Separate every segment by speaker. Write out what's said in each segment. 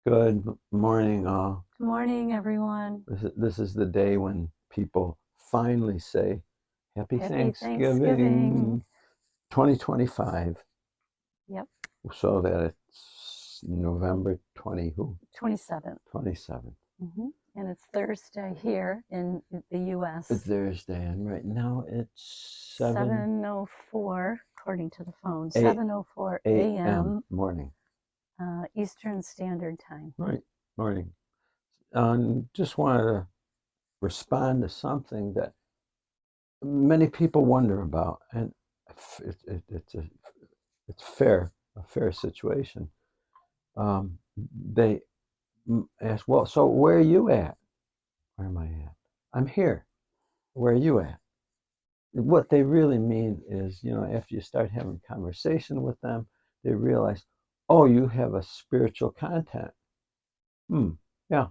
Speaker 1: Good morning, all.
Speaker 2: Good morning, everyone.
Speaker 1: This is the day when people finally say, Happy
Speaker 2: Happy
Speaker 1: Thanksgiving
Speaker 2: Thanksgiving.
Speaker 1: 2025.
Speaker 2: Yep,
Speaker 1: So that it's November
Speaker 2: 27th.
Speaker 1: 27th.
Speaker 2: And it's Thursday here in the U.S.
Speaker 1: It's Thursday, and right now it's
Speaker 2: 7:04, according to the phone. 7:04 a.m.
Speaker 1: morning.
Speaker 2: Eastern Standard Time.
Speaker 1: Right, morning. Just wanted to respond to something that many people wonder about, and it's a fair situation. They ask, well, so where are you at? Where am I at? I'm here. Where are you at? What they really mean is, after you start having conversation with them, they realize, oh, you have a spiritual content. Yeah.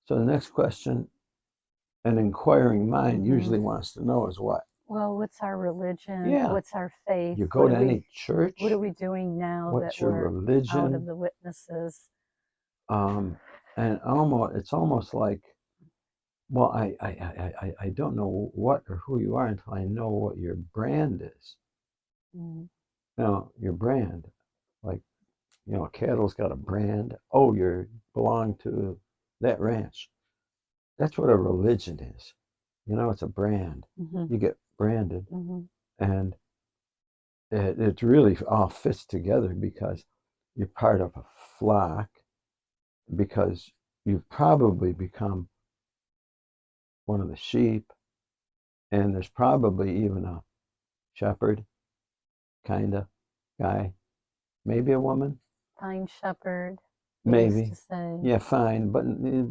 Speaker 1: So the next question an inquiring mind usually wants to know is what?
Speaker 2: Well, what's our religion?
Speaker 1: Yeah.
Speaker 2: What's our faith?
Speaker 1: You go to any church?
Speaker 2: What are we doing now
Speaker 1: What's
Speaker 2: that
Speaker 1: your
Speaker 2: we're
Speaker 1: religion?
Speaker 2: out of the witnesses?
Speaker 1: And it's almost like, well, I don't know what or who you are until I know what your brand is. Now, your brand, like, cattle's got a brand. Oh, you belong to that ranch. That's what a religion is. It's a brand. You get branded, and it really all fits together because you're part of a flock, because you've probably become one of the sheep, and there's probably even a shepherd kind of guy, maybe a woman,
Speaker 2: Fine shepherd,
Speaker 1: maybe.
Speaker 2: to say.
Speaker 1: Yeah, fine, but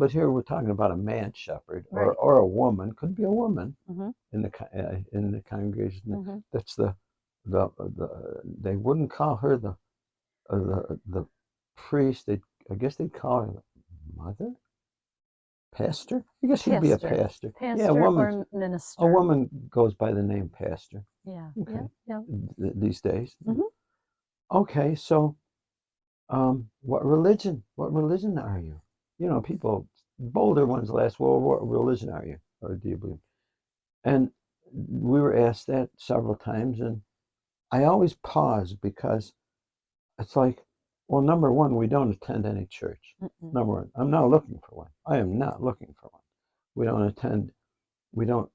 Speaker 1: here we're talking about a man shepherd,
Speaker 2: Right.
Speaker 1: or a woman, could be a woman in the congregation. That's the they wouldn't call her the priest. I guess they'd call her the mother, pastor. I guess she'd be a pastor. Yeah, a woman
Speaker 2: or minister.
Speaker 1: A woman goes by the name pastor.
Speaker 2: Yeah.
Speaker 1: Okay.
Speaker 2: Yeah.
Speaker 1: These days. Okay, so what religion are you? People, bolder ones will ask, well, what religion are you, or do you believe? And we were asked that several times, and I always pause because it's like, well, number one, we don't attend any church. Number one, I'm not looking for one. I am not looking for one. We don't attend. We don't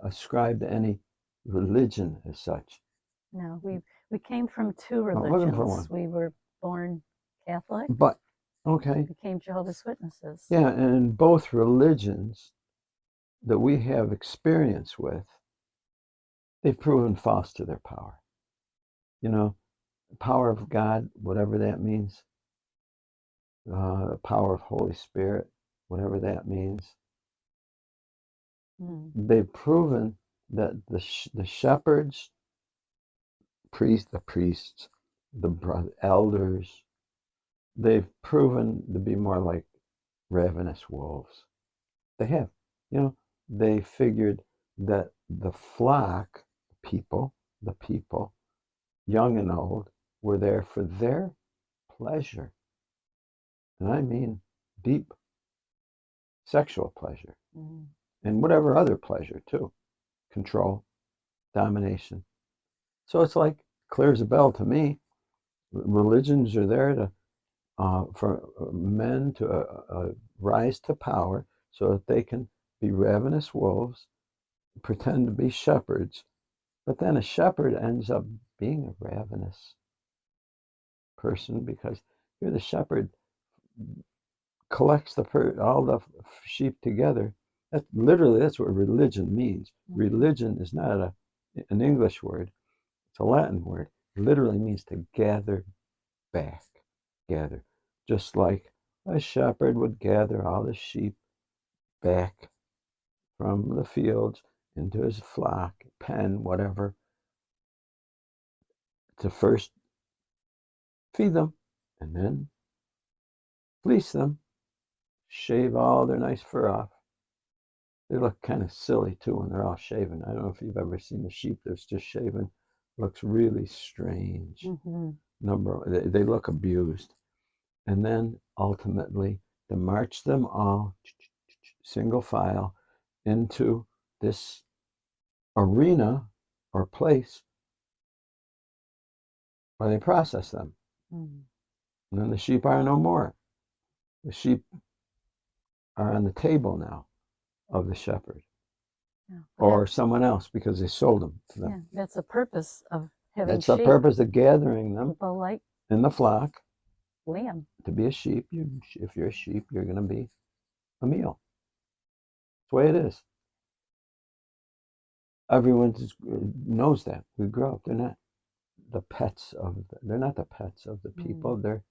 Speaker 1: ascribe to any religion as such.
Speaker 2: No, we came from two
Speaker 1: Not looking for
Speaker 2: religions.
Speaker 1: one.
Speaker 2: We were born Catholic,
Speaker 1: But okay,
Speaker 2: became Jehovah's Witnesses.
Speaker 1: yeah, and both religions that we have experience with, they've proven false to their power. The power of God, whatever that means, the power of Holy Spirit, whatever that means. They've proven that the shepherds, the priests, the elders, they've proven to be more like ravenous wolves. They have. They figured that the flock, the people, young and old, were there for their pleasure. And I mean deep sexual pleasure. And whatever other pleasure too. Control, domination. So it's like, clear as a bell to me. Religions are there to for men to rise to power so that they can be ravenous wolves, pretend to be shepherds, but then a shepherd ends up being a ravenous person, because here the shepherd collects all the sheep together. That's what religion means. Religion is not an English word. It's a Latin word. It literally means to gather back. Gather. Just like a shepherd would gather all the sheep back from the fields into his flock, pen, whatever, to first feed them and then fleece them, shave all their nice fur off. They look kind of silly too when they're all shaven. I don't know if you've ever seen a sheep that's just shaven. It looks really strange. they look abused. And then ultimately to march them all single file into this arena or place where they process them.
Speaker 2: Mm.
Speaker 1: And then the sheep are no more. The sheep are on the table now of the shepherd
Speaker 2: Yeah.
Speaker 1: or someone else because they sold them to them.
Speaker 2: Yeah, that's the purpose of having
Speaker 1: That's the
Speaker 2: sheep.
Speaker 1: purpose of gathering them
Speaker 2: People like
Speaker 1: in the flock.
Speaker 2: lamb.
Speaker 1: To be a sheep, if you're a sheep, you're going to be a meal. That's the way it is. Everyone knows that. We grow up. They're not the pets of. They're not the pets of the people. They're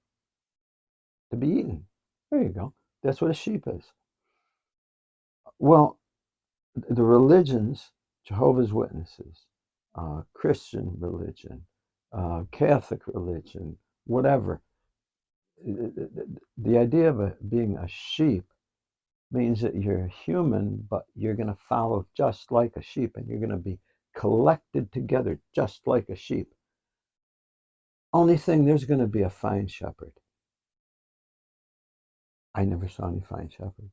Speaker 1: to be eaten. There you go. That's what a sheep is. Well, the religions, Jehovah's Witnesses, Christian religion, Catholic religion, whatever. The idea of being a sheep means that you're human, but you're going to follow just like a sheep, and you're going to be collected together just like a sheep. Only thing, there's going to be a fine shepherd. I never saw any fine shepherds.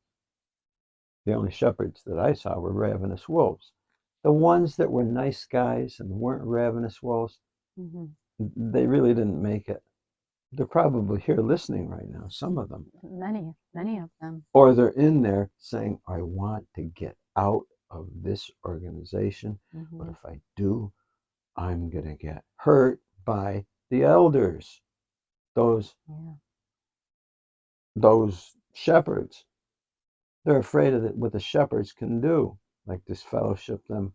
Speaker 1: The only shepherds that I saw were ravenous wolves. The ones that were nice guys and weren't ravenous wolves, they really didn't make it. They're probably here listening right now, some of them.
Speaker 2: Many of them.
Speaker 1: Or they're in there saying, I want to get out of this organization, but if I do, I'm going to get hurt by the elders, those shepherds. They're afraid of what the shepherds can do, like disfellowship them,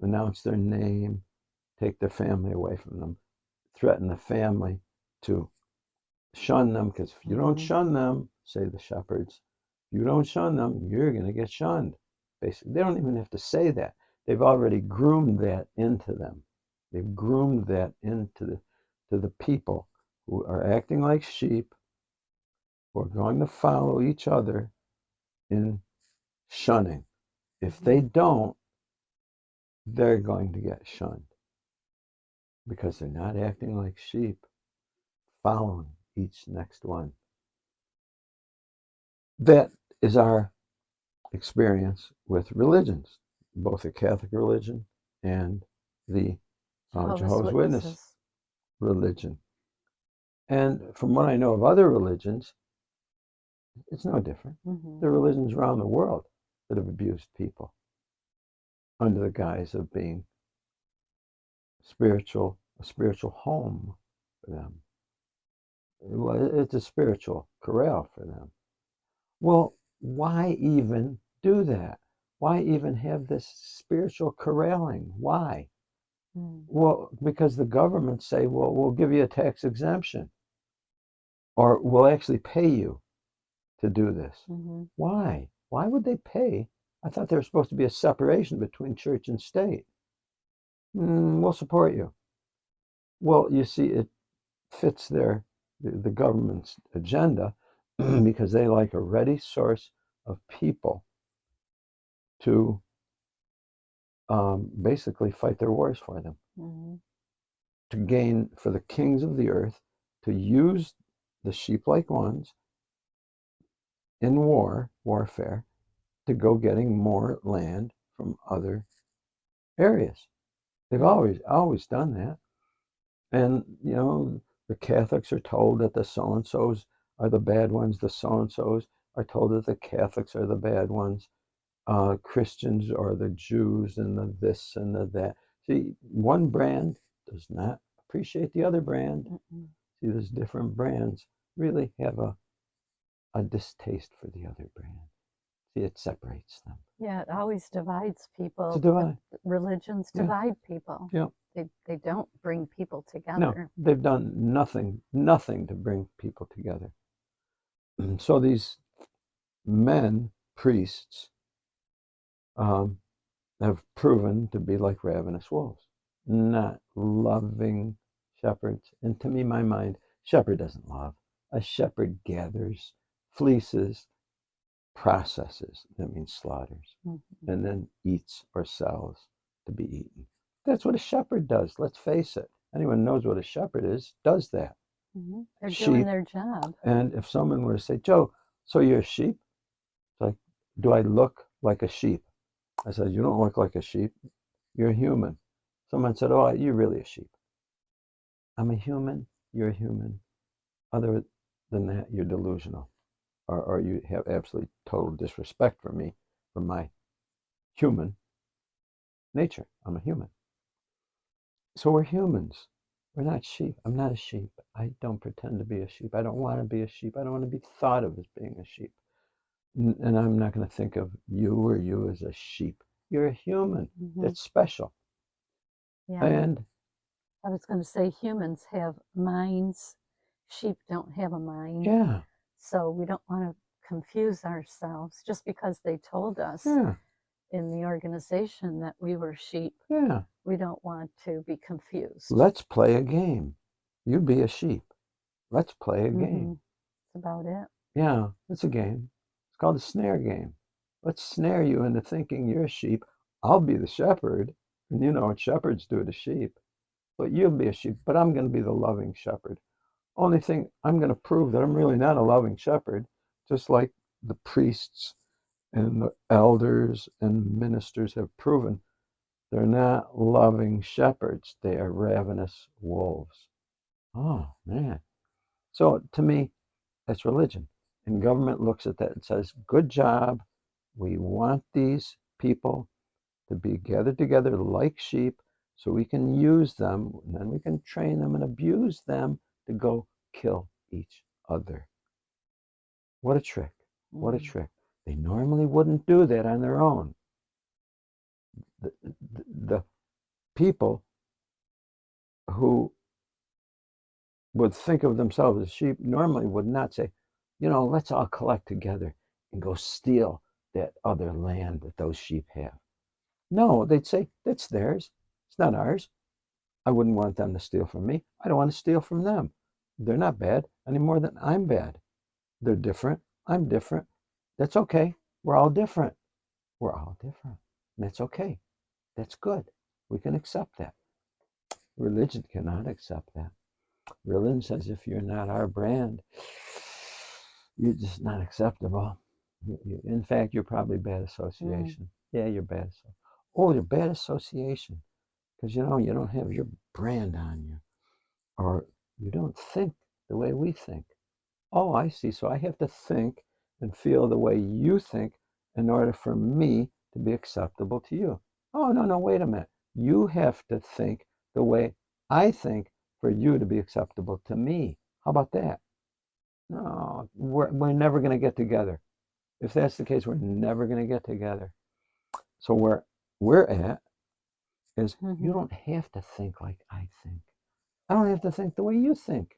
Speaker 1: announce their name, take their family away from them, threaten the family to shun them, because if you don't shun them, say the shepherds, if you don't shun them, you're going to get shunned. Basically, they don't even have to say that. They've already groomed that into them. They've groomed that into the people who are acting like sheep, who are going to follow each other in shunning. If they don't, they're going to get shunned because they're not acting like sheep, following each next one. That is our experience with religions, both the Catholic religion and the Jehovah's Witness religion. And from what I know of other religions, it's no different. There are religions around the world that have abused people under the guise of being a spiritual home for them. It's a spiritual corral for them. Well, why even do that? Why even have this spiritual corralling? Why? Well, because the government say, well, we'll give you a tax exemption, or we'll actually pay you to do this. Why? Why would they pay? I thought there was supposed to be a separation between church and state. We'll support you. Well, you see, it fits the government's agenda because they like a ready source of people to basically fight their wars for them, to gain for the kings of the earth, to use the sheep-like ones in warfare, to go getting more land from other areas. They've always done that. And, the Catholics are told that the so-and-sos are the bad ones. The so-and-sos are told that the Catholics are the bad ones. Christians are the Jews and the this and the that. See, one brand does not appreciate the other brand. See, those different brands really have a distaste for the other brand. See, it separates them.
Speaker 2: Yeah, it always divides people.
Speaker 1: It's a divide.
Speaker 2: Religions divide people.
Speaker 1: Yeah.
Speaker 2: They don't bring people together.
Speaker 1: No, they've done nothing to bring people together. So these men, priests, have proven to be like ravenous wolves, not loving shepherds. And to me, my mind, shepherd doesn't love. A shepherd gathers, fleeces, processes, that means slaughters, and then eats or sells to be eaten. That's what a shepherd does. Let's face it. Anyone who knows what a shepherd is does that.
Speaker 2: They're
Speaker 1: sheep.
Speaker 2: doing their job.
Speaker 1: And if someone were to say, Joe, so you're a sheep? It's like, do I look like a sheep? I said, you don't look like a sheep. You're a human. Someone said, oh, you're really a sheep. I'm a human. You're a human. Other than that, you're delusional. Or you have absolutely total disrespect for me, for my human nature. I'm a human. So we're humans. We're not sheep. I'm not a sheep. I don't pretend to be a sheep. I don't want to be a sheep. I don't want to be thought of as being a sheep. And I'm not going to think of you as a sheep. You're a human. That's special.
Speaker 2: Yeah.
Speaker 1: And
Speaker 2: I was going to say humans have minds. Sheep don't have a mind.
Speaker 1: yeah.
Speaker 2: So we don't want to confuse ourselves just because they told us in the organization that we were sheep.
Speaker 1: Yeah.
Speaker 2: We don't want to be confused.
Speaker 1: Let's play a game. You be a sheep. Let's play a game.
Speaker 2: That's about it.
Speaker 1: Yeah, it's a game. It's called a snare game. Let's snare you into thinking you're a sheep. I'll be the shepherd. And you know what shepherds do to sheep. But you'll be a sheep. But I'm going to be the loving shepherd. Only thing, I'm going to prove that I'm really not a loving shepherd, just like the priests and the elders and ministers have proven. They're not loving shepherds. They are ravenous wolves. Oh, man. So to me, that's religion. And government looks at that and says, good job. We want these people to be gathered together like sheep so we can use them, and then we can train them and abuse them to go kill each other. What a trick. What a trick. They normally wouldn't do that on their own. The people who would think of themselves as sheep normally would not say, let's all collect together and go steal that other land that those sheep have. No, they'd say, that's theirs. It's not ours. I wouldn't want them to steal from me. I don't want to steal from them. They're not bad any more than I'm bad. They're different. I'm different. That's okay. We're all different. We're all different. And that's okay. That's good. We can accept that. Religion cannot accept that. Religion says if you're not our brand, you're just not acceptable. In fact, you're probably bad association. Yeah, you're bad. Oh, you're bad association because you don't have your brand on you, or you don't think the way we think. Oh, I see. So I have to think and feel the way you think in order for me to be acceptable to you. Oh, no, wait a minute. You have to think the way I think for you to be acceptable to me. How about that? No, we're never going to get together. If that's the case, we're never going to get together. So where we're at is you don't have to think like I think. I don't have to think the way you think.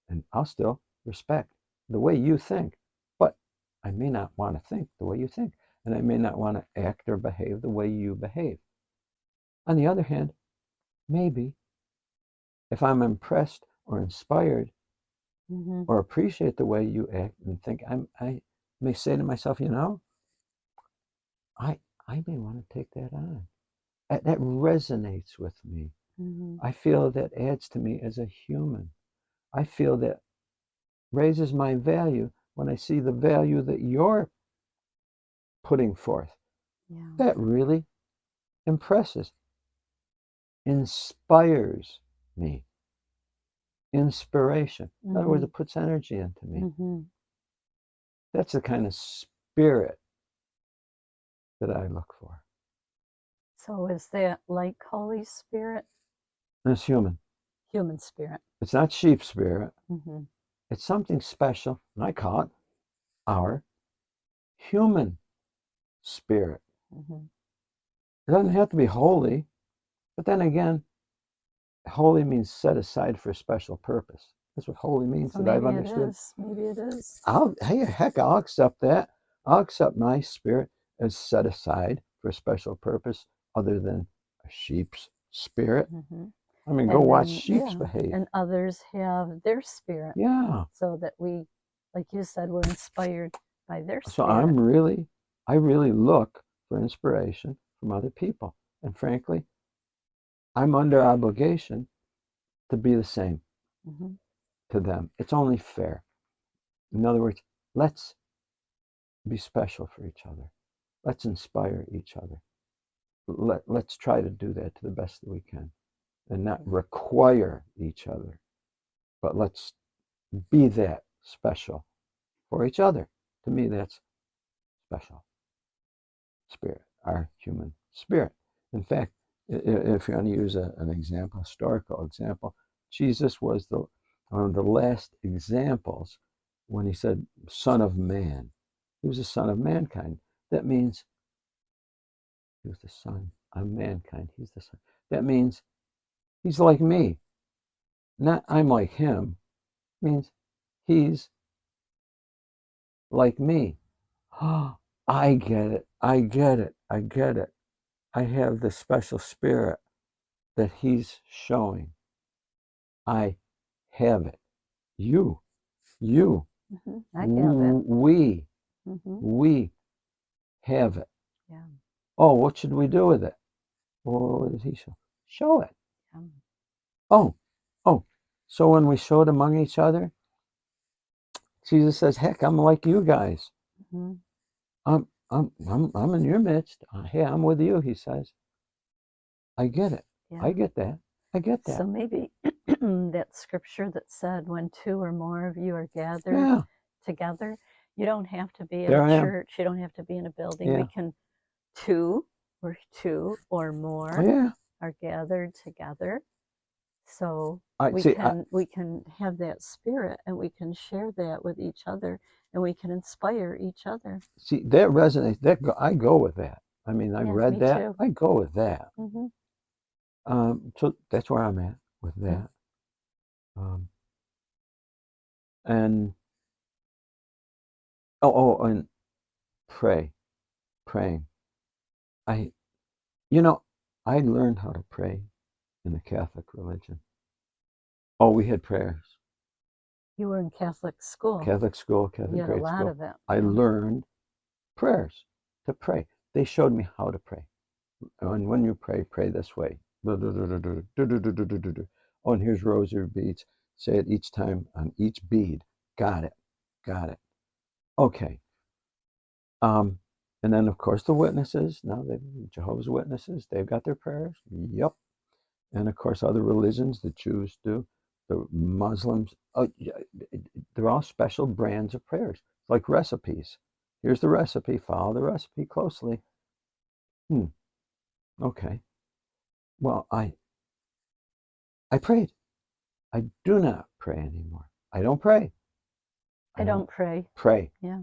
Speaker 1: And I'll still respect the way you think. But I may not want to think the way you think. And I may not want to act or behave the way you behave. On the other hand, maybe if I'm impressed or inspired or appreciate the way you act and think, I may say to myself, I may want to take that on. That resonates with me. I feel that adds to me as a human. I feel that raises my value when I see the value that you're putting forth.
Speaker 2: Yeah.
Speaker 1: That really impresses, inspires me. Inspiration. In other words, it puts energy into me. That's the kind of spirit that I look for.
Speaker 2: So is that like Holy Spirit?
Speaker 1: It's human.
Speaker 2: Human spirit.
Speaker 1: It's not sheep spirit. It's something special, and I call it our human spirit. It doesn't have to be holy, but then again, holy means set aside for a special purpose. That's what holy means
Speaker 2: So
Speaker 1: that
Speaker 2: maybe
Speaker 1: I've understood.
Speaker 2: Maybe it is.
Speaker 1: I'll accept that. I'll accept my spirit as set aside for a special purpose other than a sheep's spirit. I mean, go watch sheep behave.
Speaker 2: And others have their spirit.
Speaker 1: Yeah.
Speaker 2: So that we, like you said, we're inspired by their spirit.
Speaker 1: So I really look for inspiration from other people. And frankly, I'm under obligation to be the same. to them. It's only fair. In other words, let's be special for each other. Let's inspire each other. Let's try to do that to the best that we can and not require each other, but let's be that special for each other. To me, that's special spirit, our human spirit. In fact, if you want to use an example, historical example, Jesus was one of the last examples when he said, Son of Man. He was the son of mankind. That means he was the son of mankind. He's the son. That means he's like me. Not I'm like him. It means he's like me. Oh, I get it. I get it. I get it. I have the special spirit that he's showing. I have it. You,
Speaker 2: I have it.
Speaker 1: we have it.
Speaker 2: Yeah.
Speaker 1: Oh, what should we do with it? Well, what does he show? Show it.
Speaker 2: Yeah.
Speaker 1: Oh. So when we show it among each other, Jesus says, "Heck, I'm like you guys. I'm in your midst. Hey, I'm with you." He says, "I get it.
Speaker 2: Yeah.
Speaker 1: I get that. I get that."
Speaker 2: So maybe that scripture that said, "When two or more of you are gathered together," you don't have to be at a church. You don't have to be in a building. We can two or more are gathered together. So we can have that spirit, and we can share that with each other, and we can inspire each other.
Speaker 1: See, that resonates. I go with that. I mean, I read that.
Speaker 2: Too.
Speaker 1: I go with that. So that's where I'm at with that. And and praying. I learned how to pray in the Catholic religion. Oh, we had prayers.
Speaker 2: You were in Catholic school.
Speaker 1: Catholic school,
Speaker 2: you had
Speaker 1: grade
Speaker 2: a lot
Speaker 1: school.
Speaker 2: of it.
Speaker 1: I learned prayers to pray. They showed me how to pray. And when you pray this way. Oh, and here's rosary beads. Say it each time on each bead. Got it. Okay. And then of course the witnesses. Now Jehovah's Witnesses. They've got their prayers. Yep. And of course other religions. The Jews do. The Muslims. They're all special brands of prayers, like recipes. Here's the recipe. Follow the recipe closely. Okay. Well, I prayed. I do not pray anymore. I don't pray.
Speaker 2: I don't pray.
Speaker 1: Pray.
Speaker 2: Yeah.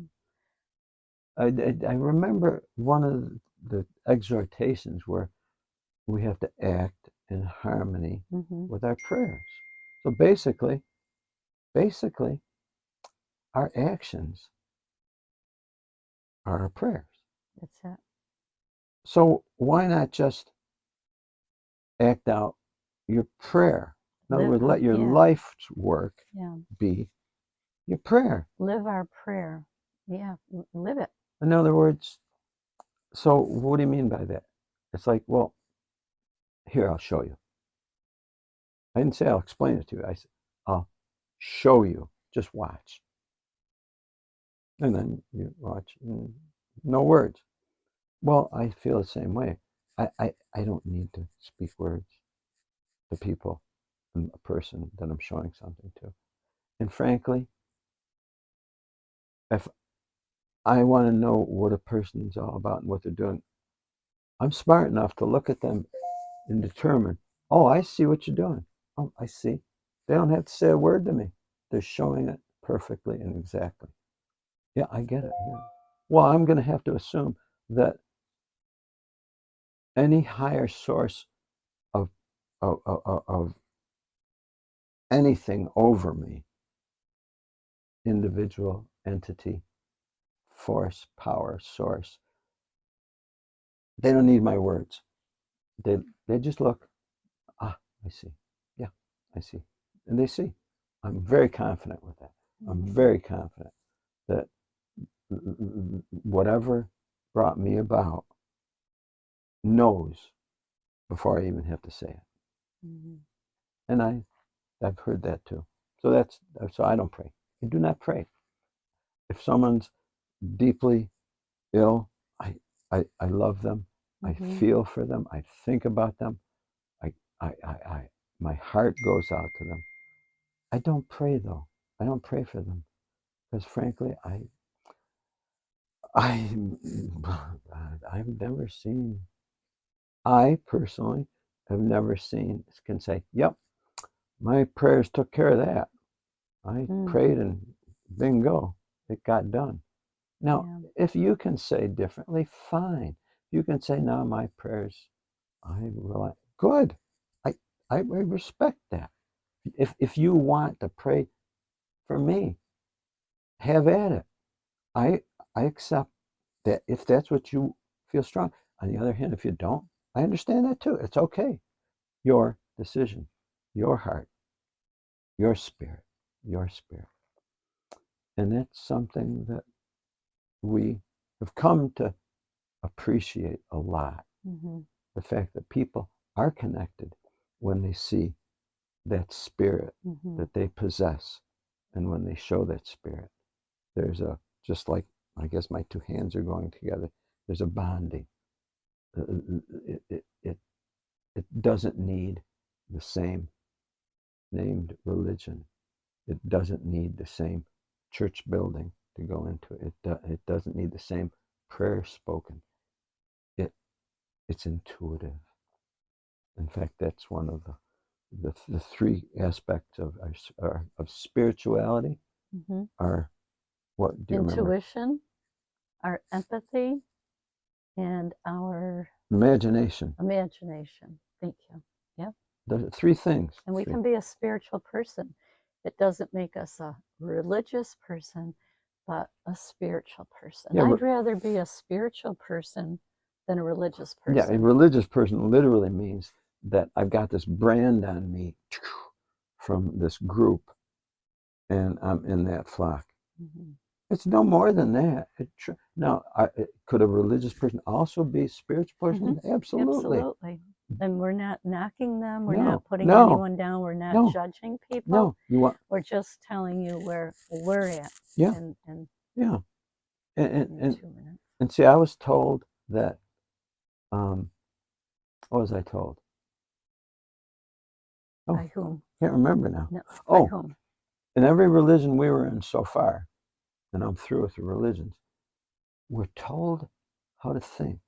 Speaker 1: I remember one of the exhortations where we have to act in harmony with our prayers. So basically, our actions are our prayers.
Speaker 2: That's it.
Speaker 1: So why not just act out your prayer? In other words, let your life's work be your prayer.
Speaker 2: Live our prayer. Yeah, live it.
Speaker 1: In other words, so what do you mean by that? It's like, well, here, I'll show you. I didn't say I'll explain it to you. I said, I'll show you. Just watch. And then you watch. No words. Well, I feel the same way. I don't need to speak words to people, a person that I'm showing something to. And frankly, if I want to know what a person's all about and what they're doing, I'm smart enough to look at them and determine, oh, I see what you're doing. Oh, I see. They don't have to say a word to me. They're showing it perfectly and exactly. Yeah, I get it. Yeah. Well, I'm going to have to assume that any higher source of anything over me, individual, entity, force, power, source, they don't need my words. They just look, I see. Yeah, I see. And they see. I'm very confident with that. I'm very confident that whatever brought me about knows before I even have to say it. And I've heard that too. So I don't pray. I do not pray. If someone's deeply ill, I love them. I feel for them. I think about them. My heart goes out to them. I don't pray though. I don't pray for them because frankly, I've never seen. I personally have never seen can say, "Yep, my prayers took care of that. I prayed and bingo, it got done." Now, if you can say differently, fine. You can say, "No, my prayers, I rely." Good. I respect that. If you want to pray for me, have at it. I accept that if that's what you feel strong. On the other hand, if you don't, I understand that too. It's okay. Your decision, your heart, your spirit, your spirit. And that's something that we have come to appreciate a lot. The fact that people are connected when they see that spirit that they possess, and when they show that spirit, there's just like, I guess my two hands are going together, there's a bonding. It doesn't need the same named religion. It doesn't need the same church building to go into it. It doesn't need the same prayer spoken. It's intuitive. In fact, that's one of the three aspects of spirituality. Are, what do you remember?
Speaker 2: Intuition, our empathy, and our
Speaker 1: imagination.
Speaker 2: Thank you. Yep.
Speaker 1: There's three things.
Speaker 2: And we can be a spiritual person. It doesn't make us a religious person, but a spiritual person. Yeah, I'd rather be a spiritual person than a religious person.
Speaker 1: Yeah, a religious person literally means that I've got this brand on me from this group, and I'm in that flock. It's no more than that. Now, could a religious person also be a spiritual person? Absolutely.
Speaker 2: Absolutely. And we're not knocking them. We're not putting anyone down. We're not judging people.
Speaker 1: No,
Speaker 2: we're just telling you where we're at.
Speaker 1: Yeah. Yeah. And see, I was told that. What was I told? Oh,
Speaker 2: by whom?
Speaker 1: Can't remember now.
Speaker 2: No, by whom?
Speaker 1: In every religion we were in so far, and I'm through with the religions, we're told how to think.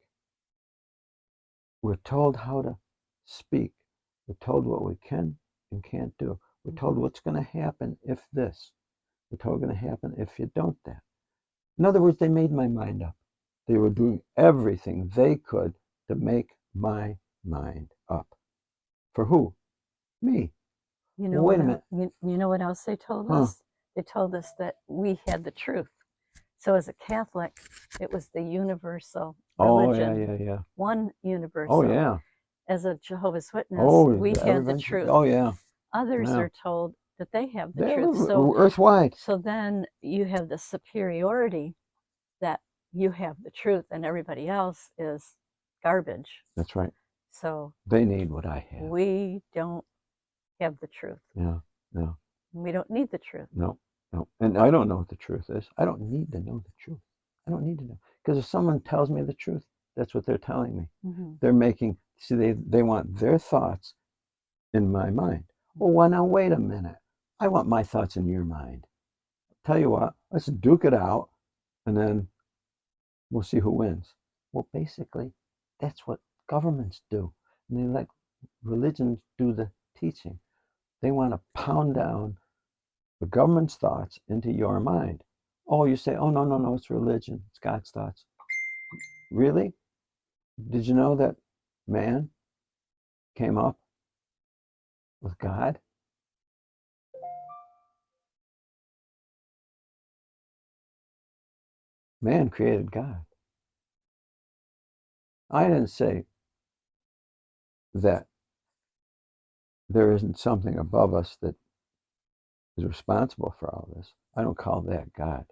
Speaker 1: We're told how to speak. We're told what we can and can't do. We're told what's going to happen if this. We're told what's going to happen if you don't that. In other words, they made my mind up. They were doing everything they could to make my mind up. For who? Me.
Speaker 2: You know, wait a minute. You know what else they told us? They told us that we had the truth. So as a Catholic, it was the universal religion.
Speaker 1: Oh, yeah.
Speaker 2: One universal.
Speaker 1: Oh, yeah.
Speaker 2: As a Jehovah's Witness, we had the truth.
Speaker 1: Oh, yeah.
Speaker 2: Others are told that they have the truth.
Speaker 1: So earthwide.
Speaker 2: So then you have the superiority that you have the truth and everybody else is garbage.
Speaker 1: That's right.
Speaker 2: So
Speaker 1: they need what I have.
Speaker 2: We don't have the truth.
Speaker 1: Yeah. No.
Speaker 2: We don't need the truth.
Speaker 1: No. And I don't know what the truth is. I don't need to know the truth. I don't need to know. Because if someone tells me the truth, that's what they're telling me. They're making, see, they want their thoughts in my mind. Well, now, wait a minute. I want my thoughts in your mind. Tell you what, let's duke it out, and then we'll see who wins. Well, basically, that's what governments do. And they let religions do the teaching. They want to pound down the government's thoughts into your mind. Oh, you say, oh, no, it's religion. It's God's thoughts. Really? Did you know that man came up with God? Man created God. I didn't say that there isn't something above us that is responsible for all this. I don't call that God.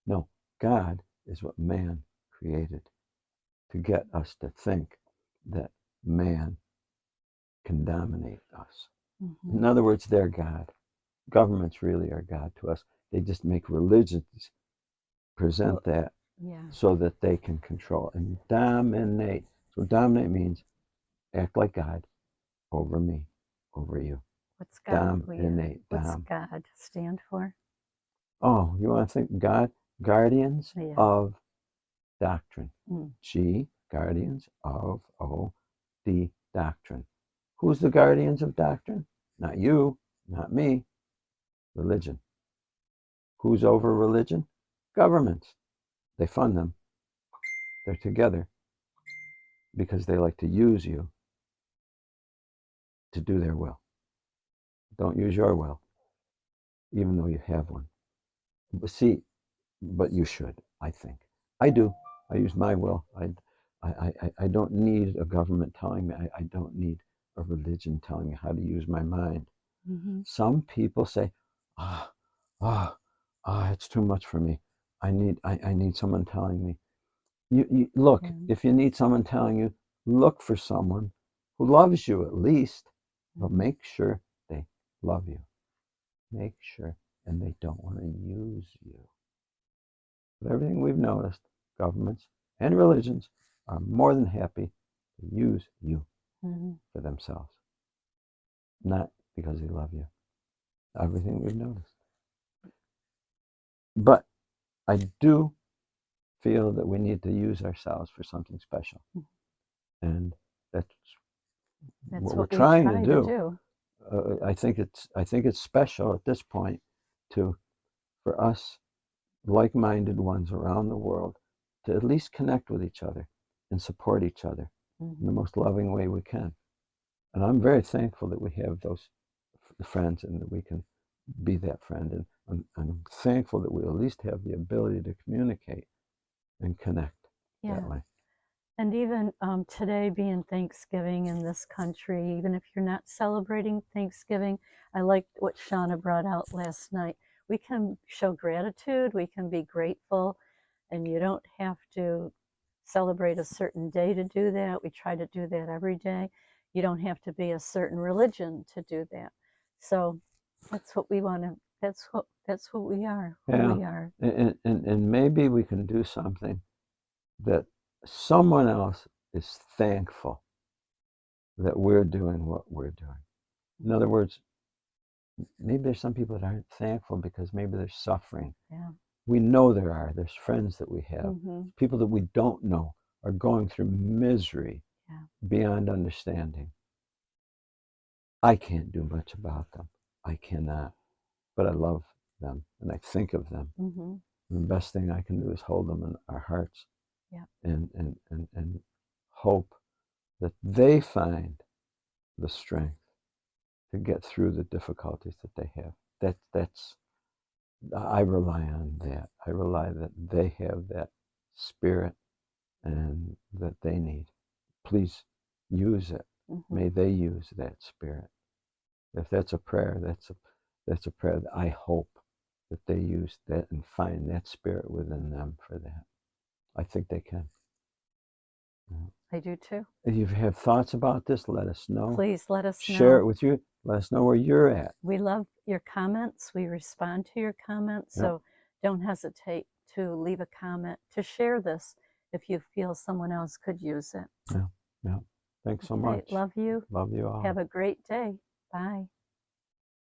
Speaker 1: No, God is what man created to get us to think that man can dominate us. In other words, they're God. governments really are God to us. They just make religions present that so that they can control and dominate. So dominate means act like God over me, over you.
Speaker 2: What's God?
Speaker 1: Dominate.
Speaker 2: What's God stand for?
Speaker 1: Oh, you want to think God? Guardians of doctrine. G, guardians of O, D, doctrine. Who's the guardians of doctrine? Not you, not me. Religion. Who's over religion? Governments. They fund them. They're together because they like to use you to do their will. Don't use your will, even though you have one. But see, but you should, I think. I do. I use my will. I don't need a government telling me. I don't need a religion telling me how to use my mind. Some people say, it's too much for me. I need someone telling me. You look, if you need someone telling you, look for someone who loves you at least, but make sure they love you. Make sure, and they don't want to use you. With everything we've noticed, governments and religions are more than happy to use you for themselves, not because they love you. Everything we've noticed. But I do feel that we need to use ourselves for something special. And that's what we're trying to do. I think it's special at this point for us like-minded ones around the world to at least connect with each other and support each other in the most loving way we can. And I'm very thankful that we have those friends and that we can be that friend. And I'm thankful that we at least have the ability to communicate and connect that way.
Speaker 2: And even today being Thanksgiving in this country, even if you're not celebrating Thanksgiving, I liked what Shauna brought out last night. We can show gratitude, we can be grateful, and you don't have to celebrate a certain day to do that. We try to do that every day. You don't have to be a certain religion to do that. So that's what we want to, that's what we are, who we are.
Speaker 1: And maybe we can do something that someone else is thankful that we're doing what we're doing. In other words, maybe there's some people that aren't thankful because maybe they're suffering. We know there are. There's friends that we have. People that we don't know are going through misery beyond understanding. I can't do much about them. I cannot. But I love them and I think of them. And the best thing I can do is hold them in our hearts and hope that they find the strength to get through the difficulties that they have. I rely on that. I rely that they have that spirit and that they need. Please use it. May they use that spirit. If that's a prayer, that's a prayer that I hope that they use that and find that spirit within them for that. I think they can.
Speaker 2: I do too.
Speaker 1: If you have thoughts about this, let us know.
Speaker 2: Please let us know.
Speaker 1: Share it with you. Let us know where you're at.
Speaker 2: We love your comments. We respond to your comments. So don't hesitate to leave a comment, to share this if you feel someone else could use it.
Speaker 1: Yeah. Thanks so much.
Speaker 2: Love you.
Speaker 1: Love you all.
Speaker 2: Have a great day. Bye.